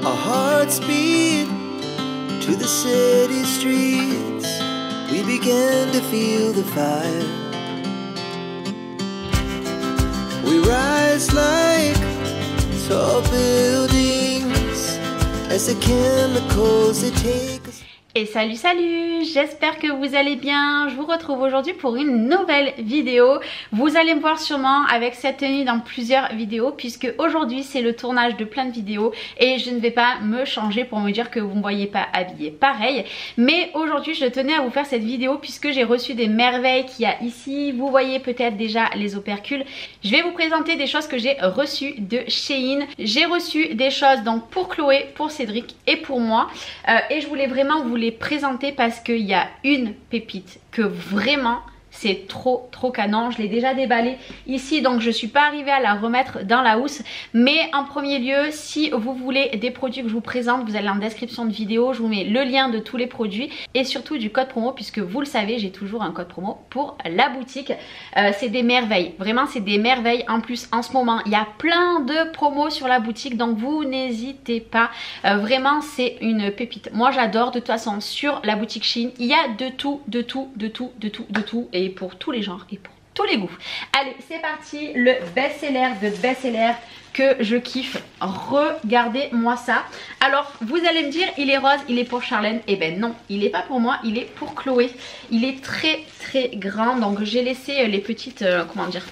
Our hearts beat to the city streets. We began to feel the fire. We rise like tall buildings as the chemicals they take us. Et salut salut, j'espère que vous allez bien. Je vous retrouve aujourd'hui pour une nouvelle vidéo. Vous allez me voir sûrement avec cette tenue dans plusieurs vidéos, puisque aujourd'hui c'est le tournage de plein de vidéos et je ne vais pas me changer pour me dire que vous ne me voyez pas habillée pareil. Mais aujourd'hui je tenais à vous faire cette vidéo puisque j'ai reçu des merveilles qu'il y a ici. Vous voyez peut-être déjà les opercules. Je vais vous présenter des choses que j'ai reçues de Shein. J'ai reçu des choses donc pour Chloé, pour Cédric et pour moi. Et je voulais vraiment vous les présenter parce qu'il y a une pépite que vraiment c'est trop canon. Je l'ai déjà déballée ici, donc je suis pas arrivée à la remettre dans la housse. Mais en premier lieu, si vous voulez des produits que je vous présente, vous allez en description de vidéo, je vous mets le lien de tous les produits et surtout du code promo, puisque vous le savez, j'ai toujours un code promo pour la boutique. C'est des merveilles, vraiment c'est des merveilles. En plus en ce moment il y a plein de promos sur la boutique, donc vous n'hésitez pas. Vraiment c'est une pépite. Moi j'adore. De toute façon sur la boutique Shein il y a de tout et pour tous les genres et pour tous les goûts. Allez, c'est parti, le best-seller de best-seller que je kiffe. Regardez-moi ça. Alors, vous allez me dire, il est rose, il est pour Charlène. Eh ben non, il n'est pas pour moi, il est pour Chloé. Il est très grand, donc j'ai laissé les petites, comment dire,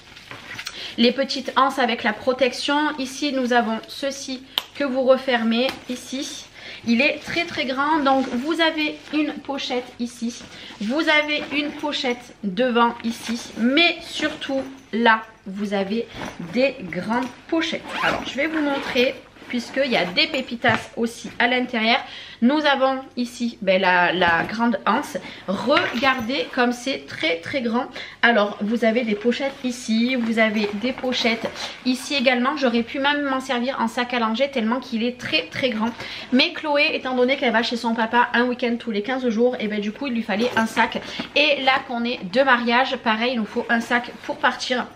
les petites anses avec la protection. Ici, nous avons ceci que vous refermez ici. Il est très grand, donc vous avez une pochette ici, vous avez une pochette devant ici, mais surtout là vous avez des grandes pochettes. Alors je vais vous montrer, puisqu'il y a des pépitas aussi à l'intérieur. Nous avons ici la grande anse. Regardez comme c'est très grand. Alors vous avez des pochettes ici, vous avez des pochettes ici également. J'aurais pu même m'en servir en sac à langer tellement qu'il est très grand. Mais Chloé, étant donné qu'elle va chez son papa un week-end tous les 15 jours, et ben du coup il lui fallait un sac. Et là qu'on est de mariage, pareil, il nous faut un sac pour partir.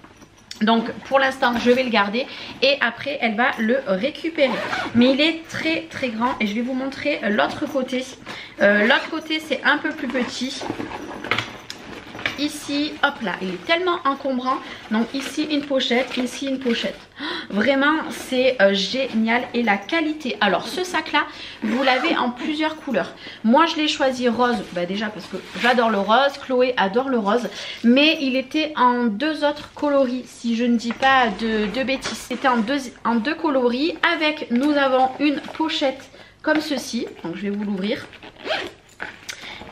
Donc pour l'instant je vais le garder et après elle va le récupérer. Mais il est très grand et je vais vous montrer l'autre côté. L'autre côté c'est un peu plus petit. Ici, hop là, il est tellement encombrant. Donc ici une pochette, ici une pochette. Vraiment c'est génial. Et la qualité, alors ce sac là vous l'avez en plusieurs couleurs. Moi je l'ai choisi rose, déjà parce que j'adore le rose, Chloé adore le rose. Mais il était en deux autres coloris, si je ne dis pas de bêtises. C'était en deux coloris. Avec, nous avons une pochette comme ceci. Donc je vais vous l'ouvrir.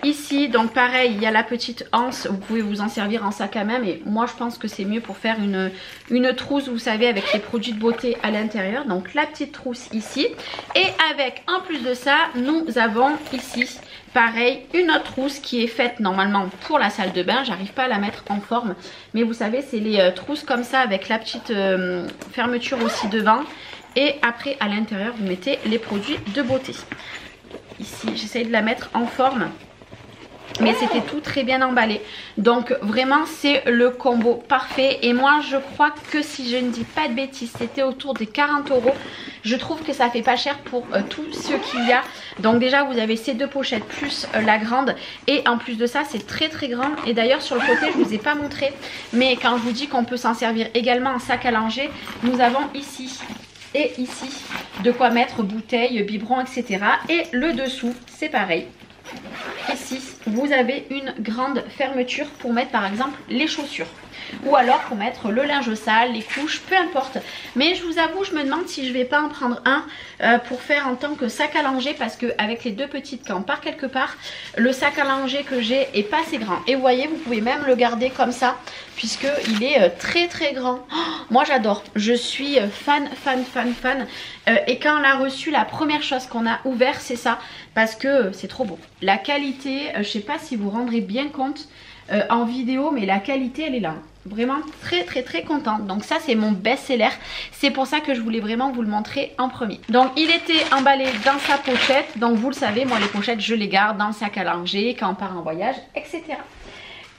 Ici, donc pareil, il y a la petite anse, vous pouvez vous en servir en sac à main, mais moi je pense que c'est mieux pour faire une trousse, vous savez, avec les produits de beauté à l'intérieur. Donc la petite trousse ici. Et avec, en plus de ça, nous avons ici, pareil, une autre trousse qui est faite normalement pour la salle de bain. J'arrive pas à la mettre en forme, mais vous savez, c'est les trousses comme ça avec la petite fermeture aussi devant. Et après, à l'intérieur, vous mettez les produits de beauté. Ici, j'essaye de la mettre en forme. Mais c'était tout très bien emballé. Donc vraiment c'est le combo parfait. Et moi je crois que si je ne dis pas de bêtises, c'était autour des 40 €. Je trouve que ça fait pas cher pour tout ce qu'il y a. Donc déjà vous avez ces deux pochettes plus la grande. Et en plus de ça c'est très grand. Et d'ailleurs sur le côté je vous ai pas montré, mais quand je vous dis qu'on peut s'en servir également en sac à langer, nous avons ici et ici de quoi mettre bouteilles, biberons, etc. Et le dessous c'est pareil. Ici vous avez une grande fermeture pour mettre par exemple les chaussures, ou alors pour mettre le linge sale, les couches, peu importe. Mais je vous avoue, je me demande si je vais pas en prendre un pour faire en tant que sac à langer, parce que avec les deux petites, quand on part quelque part, le sac à langer que j'ai est pas assez grand. Et vous voyez, vous pouvez même le garder comme ça puisque il est très grand. Oh, moi j'adore, je suis fan. Et quand on l'a reçu, la première chose qu'on a ouvert c'est ça, parce que c'est trop beau. La qualité, je sais pas si vous rendrez bien compte en vidéo, mais la qualité elle est là. Vraiment très contente. Donc ça c'est mon best-seller. C'est pour ça que je voulais vraiment vous le montrer en premier. Donc il était emballé dans sa pochette. Donc vous le savez, moi les pochettes je les garde dans le sac à langer quand on part en voyage, etc.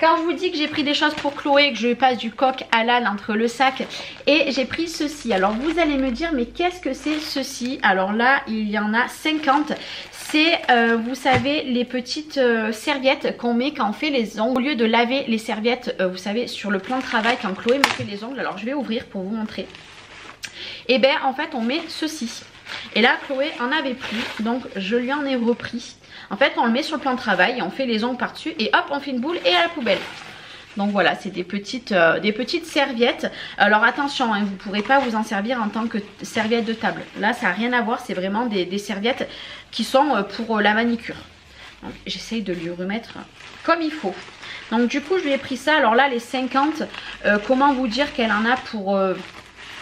Quand je vous dis que j'ai pris des choses pour Chloé, que je passe du coq à l'âne entre le sac, et j'ai pris ceci. Alors vous allez me dire, mais qu'est-ce que c'est ceci? Alors là, il y en a 50. C'est, vous savez, les petites serviettes qu'on met quand on fait les ongles. Au lieu de laver les serviettes, vous savez, sur le plan de travail, quand Chloé me fait les ongles. Alors je vais ouvrir pour vous montrer. Et bien en fait, on met ceci. Et là, Chloé en avait plus, donc je lui en ai repris. En fait, on le met sur le plan de travail, et on fait les ongles par-dessus et hop, on fait une boule et à la poubelle. Donc voilà, c'est des petites serviettes. Alors attention, hein, vous ne pourrez pas vous en servir en tant que serviette de table. Là, ça n'a rien à voir, c'est vraiment des serviettes qui sont pour la manicure. Donc j'essaye de lui remettre comme il faut. Donc du coup, je lui ai pris ça. Alors là, les 50, comment vous dire qu'elle en a pour...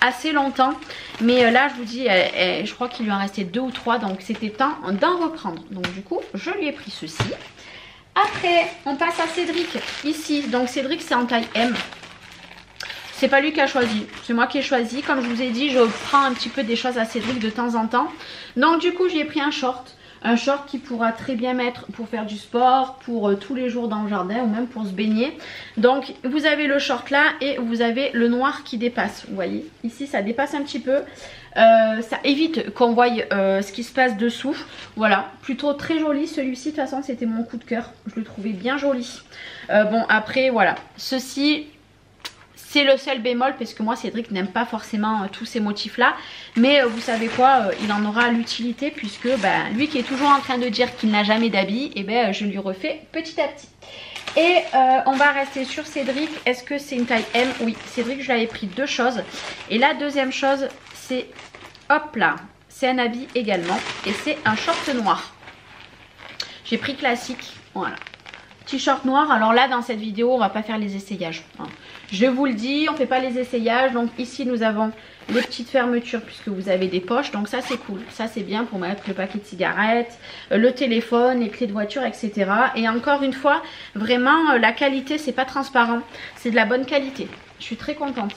assez longtemps, mais là je vous dis je crois qu'il lui en restait 2 ou 3, donc c'était temps d'en reprendre. Donc du coup je lui ai pris ceci. Après on passe à Cédric ici. Donc Cédric c'est en taille M, c'est pas lui qui a choisi, c'est moi qui ai choisi. Comme je vous ai dit, je prends un petit peu des choses à Cédric de temps en temps. Donc du coup j'ai pris un short. Un short qui pourra très bien mettre pour faire du sport, pour tous les jours dans le jardin ou même pour se baigner. Donc vous avez le short là et vous avez le noir qui dépasse. Vous voyez, ici ça dépasse un petit peu. Ça évite qu'on voie ce qui se passe dessous. Voilà, plutôt très joli celui-ci. De toute façon c'était mon coup de cœur. Je le trouvais bien joli. Bon après voilà, ceci... c'est le seul bémol parce que moi Cédric n'aime pas forcément tous ces motifs là. Mais vous savez quoi, il en aura l'utilité puisque lui qui est toujours en train de dire qu'il n'a jamais d'habits, et je lui refais petit à petit. Et on va rester sur Cédric. Est-ce que c'est une taille M? Oui, Cédric je lui avais pris 2 choses. Et la deuxième chose c'est, hop là, c'est un habit également. Et c'est un short noir. J'ai pris classique, voilà. T-shirt noir. Alors là dans cette vidéo on va pas faire les essayages, hein. Je vous le dis, on fait pas les essayages. Donc ici nous avons les petites fermetures puisque vous avez des poches, donc ça c'est cool, ça c'est bien pour mettre le paquet de cigarettes, le téléphone, les clés de voiture, etc. Et encore une fois, vraiment la qualité, c'est pas transparent, c'est de la bonne qualité. Je suis très contente.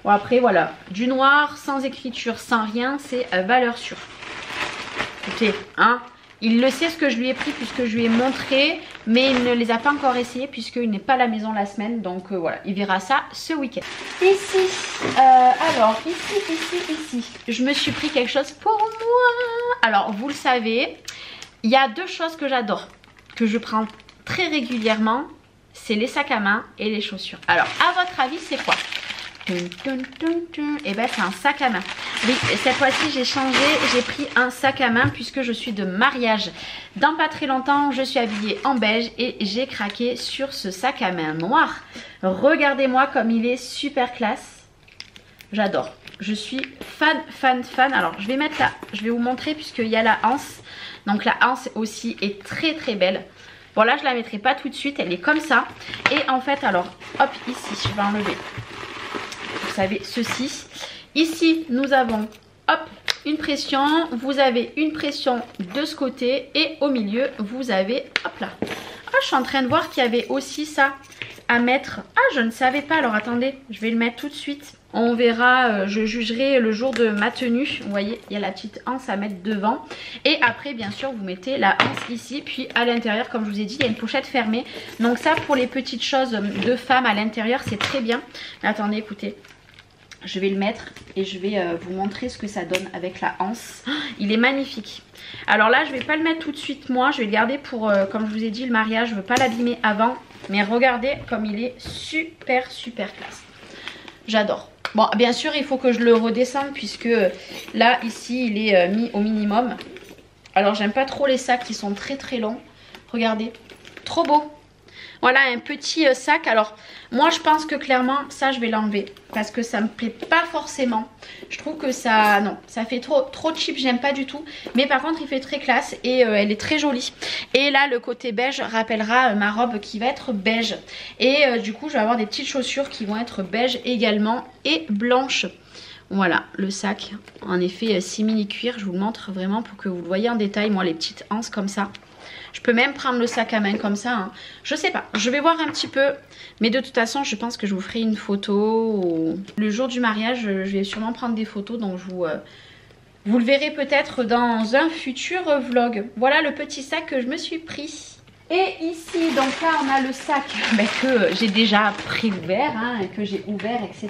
Bon après voilà, du noir, sans écriture, sans rien, c'est valeur sûre. Écoutez, hein, il le sait ce que je lui ai pris puisque je lui ai montré, mais il ne les a pas encore essayés puisqu'il n'est pas à la maison la semaine. Donc voilà, il verra ça ce week-end. Ici, alors ici, je me suis pris quelque chose pour moi. Alors vous le savez, il y a 2 choses que j'adore, que je prends très régulièrement, c'est les sacs à main et les chaussures. Alors à votre avis c'est quoi? Et c'est un sac à main. Oui, cette fois-ci j'ai changé, j'ai pris un sac à main puisque je suis de mariage. Dans pas très longtemps, je suis habillée en beige et j'ai craqué sur ce sac à main noir. Regardez-moi comme il est super classe. J'adore. Je suis fan. Alors je vais mettre là, je vais vous montrer puisqu'il y a la anse. Donc la anse aussi est très belle. Bon là je la mettrai pas tout de suite, elle est comme ça. Et en fait alors, hop ici, je vais enlever. Vous savez ceci. Ici nous avons hop une pression, vous avez une pression de ce côté et au milieu vous avez hop là. Ah, je suis en train de voir qu'il y avait aussi ça à mettre. Ah, je ne savais pas. Alors attendez, je vais le mettre tout de suite. On verra, je jugerai le jour de ma tenue. Vous voyez, il y a la petite anse à mettre devant. Et après, bien sûr, vous mettez la anse ici. Puis à l'intérieur, comme je vous ai dit, il y a une pochette fermée. Donc ça, pour les petites choses de femmes à l'intérieur, c'est très bien. Mais attendez, écoutez. Je vais le mettre et je vais vous montrer ce que ça donne avec la anse. Il est magnifique. Alors là, je ne vais pas le mettre tout de suite moi. Je vais le garder pour, comme je vous ai dit, le mariage. Je ne veux pas l'abîmer avant. Mais regardez comme il est super classe. J'adore. Bon, bien sûr, il faut que je le redescende puisque là, ici, il est mis au minimum. Alors, j'aime pas trop les sacs qui sont très longs. Regardez, trop beau. Voilà un petit sac. Alors moi je pense que clairement ça je vais l'enlever parce que ça me plaît pas forcément. Je trouve que ça, non, ça fait trop cheap, j'aime pas du tout. Mais par contre il fait très classe et elle est très jolie. Et là le côté beige rappellera ma robe qui va être beige. Et du coup je vais avoir des petites chaussures qui vont être beige également et blanches. Voilà le sac, en effet simili cuir, je vous le montre vraiment pour que vous le voyez en détail. Moi les petites anses comme ça. Je peux même prendre le sac à main comme ça, hein. Je sais pas, je vais voir un petit peu. Mais de toute façon, je pense que je vous ferai une photo. Le jour du mariage, je vais sûrement prendre des photos. Donc vous le verrez peut-être dans un futur vlog. Voilà le petit sac que je me suis pris. Et ici, donc là, on a le sac que j'ai déjà pré-ouvert, hein, que j'ai ouvert, etc.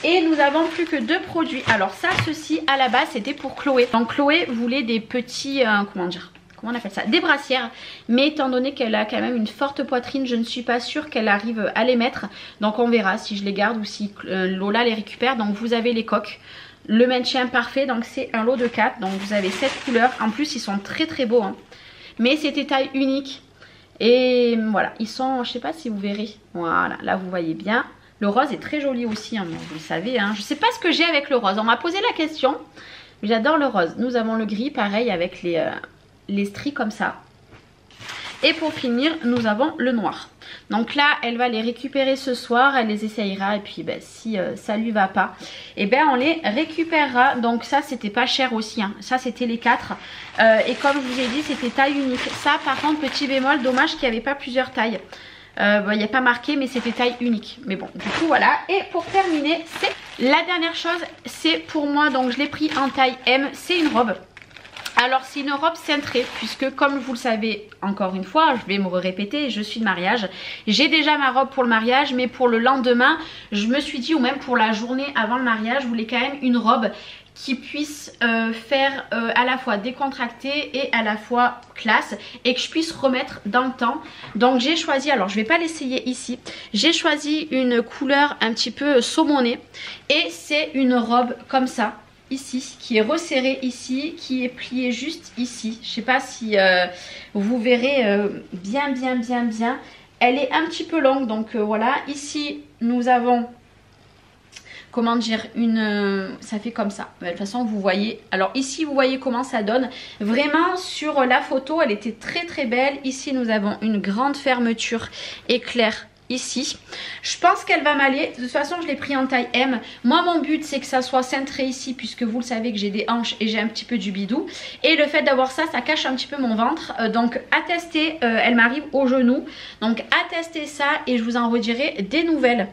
Et nous avons plus que 2 produits. Alors ça, ceci, à la base, c'était pour Chloé. Donc Chloé voulait des petits, comment on appelle ça, des brassières, mais étant donné qu'elle a quand même une forte poitrine, je ne suis pas sûre qu'elle arrive à les mettre. Donc on verra si je les garde ou si Lola les récupère. Donc vous avez les coques, le maintien parfait, donc c'est un lot de 4. Donc vous avez 7 couleurs, en plus ils sont très très beaux, hein. Mais c'était taille unique. Et voilà, ils sont, je sais pas si vous verrez, voilà, là vous voyez bien. Le rose est très joli aussi, hein, vous le savez, hein. Je sais pas ce que j'ai avec le rose, on m'a posé la question, mais j'adore le rose. Nous avons le gris, pareil, avec les stries comme ça. Et pour finir, nous avons le noir. Donc là, elle va les récupérer ce soir, elle les essayera. Et puis si ça lui va pas, on les récupérera. Donc ça, c'était pas cher aussi, hein. Ça, c'était les 4. Et comme je vous ai dit, c'était taille unique. Ça, par contre, petit bémol, dommage qu'il n'y avait pas plusieurs tailles. Il n'y a pas marqué, mais c'était taille unique. Mais bon, du coup, voilà. Et pour terminer, c'est la dernière chose. C'est pour moi, donc je l'ai pris en taille M. C'est une robe. Alors c'est une robe cintrée puisque comme vous le savez, encore une fois, je vais me répéter, je suis de mariage. J'ai déjà ma robe pour le mariage, mais pour le lendemain, je me suis dit, ou même pour la journée avant le mariage, je voulais quand même une robe qui puisse faire à la fois décontractée et à la fois classe et que je puisse remettre dans le temps. Donc j'ai choisi, alors je vais pas l'essayer ici, j'ai choisi une couleur un petit peu saumonée et c'est une robe comme ça. Ici, qui est resserrée ici, qui est pliée juste ici. Je sais pas si vous verrez bien. Elle est un petit peu longue, donc voilà. Ici, nous avons, comment dire, ça fait comme ça. De toute façon, vous voyez. Alors ici, vous voyez comment ça donne. Vraiment, sur la photo, elle était très très belle. Ici, nous avons une grande fermeture éclair. Ici, je pense qu'elle va m'aller. De toute façon, je l'ai pris en taille M. Moi, mon but, c'est que ça soit cintré ici, puisque vous le savez que j'ai des hanches et j'ai un petit peu du bidou. Et le fait d'avoir ça, ça cache un petit peu mon ventre. Donc, à tester, elle m'arrive au genou. Donc, à tester ça et je vous en redirai des nouvelles.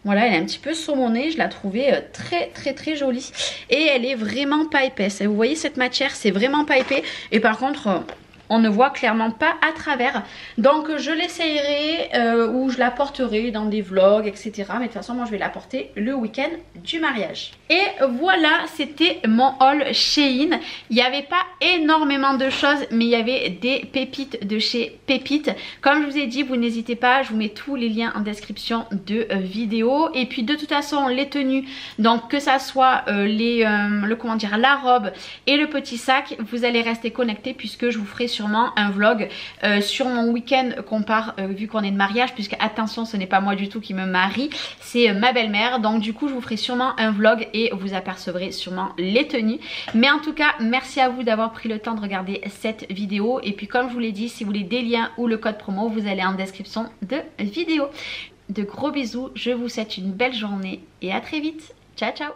Voilà, elle est un petit peu saumonée, je la trouvais très jolie. Et elle est vraiment pas épaisse. Et vous voyez cette matière, c'est vraiment pas épais. Et par contre, on ne voit clairement pas à travers. Donc je l'essayerai ou je la porterai dans des vlogs, etc. Mais de toute façon, moi je vais la porter le week-end du mariage. Et voilà, c'était mon haul Shein. Il n'y avait pas énormément de choses, mais il y avait des pépites de chez Pépite. Comme je vous ai dit, vous n'hésitez pas, je vous mets tous les liens en description de vidéo. Et puis de toute façon, les tenues, donc que ça soit la robe et le petit sac, vous allez rester connectés puisque je vous ferai sûrement un vlog sur mon week-end qu'on part vu qu'on est de mariage, puisque attention, ce n'est pas moi du tout qui me marie, c'est ma belle-mère. Donc du coup je vous ferai sûrement un vlog et vous apercevrez sûrement les tenues. Mais en tout cas, merci à vous d'avoir pris le temps de regarder cette vidéo. Et puis comme je vous l'ai dit, si vous voulez des liens ou le code promo, vous allez en description de vidéo. De gros bisous, je vous souhaite une belle journée et à très vite. Ciao ciao.